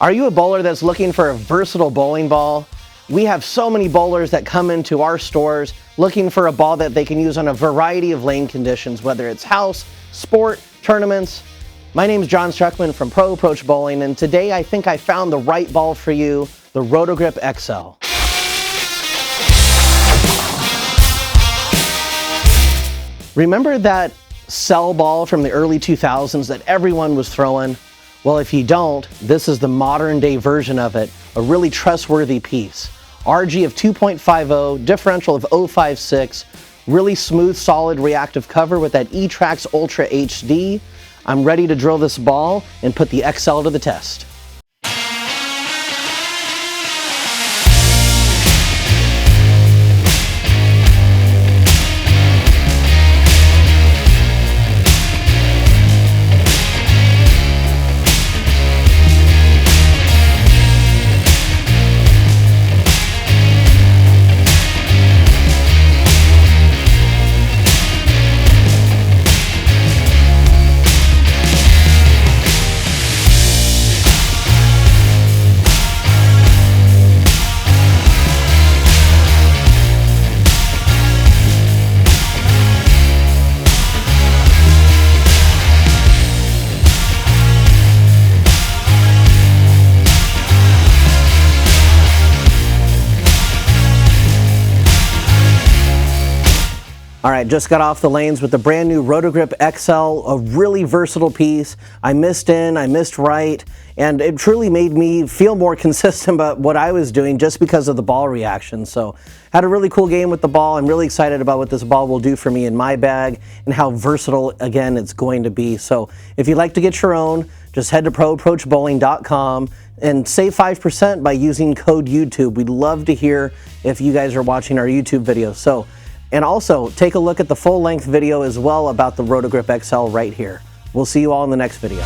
Are you a bowler that's looking for a versatile bowling ball? We have so many bowlers that come into our stores looking for a ball that they can use on a variety of lane conditions, whether it's house, sport, tournaments. My name is John Struckman from Pro Approach Bowling, and today I think I found the right ball for you, the Roto Grip X-Cell. Remember that cell ball from the early 2000s that everyone was throwing? Well, if you don't, this is the modern day version of it, a really trustworthy piece. RG of 2.50, differential of 0.56, really smooth, solid reactive cover with that eTrax Ultra HD. I'm ready to drill this ball and put the X-Cell to the test. All right, just got off the lanes with the brand new Roto Grip X-Cell, a really versatile piece. I missed in, I missed right, and it truly made me feel more consistent about what I was doing just because of the ball reaction. So had a really cool game with the ball. I'm really excited about what this ball will do for me in my bag and how versatile, again, it's going to be. So if you'd like to get your own, just head to proapproachbowling.com and save 5% by using code YouTube. We'd love to hear if you guys are watching our YouTube videos. And also, take a look at the full-length video as well about the Roto Grip X-Cell right here. We'll see you all in the next video.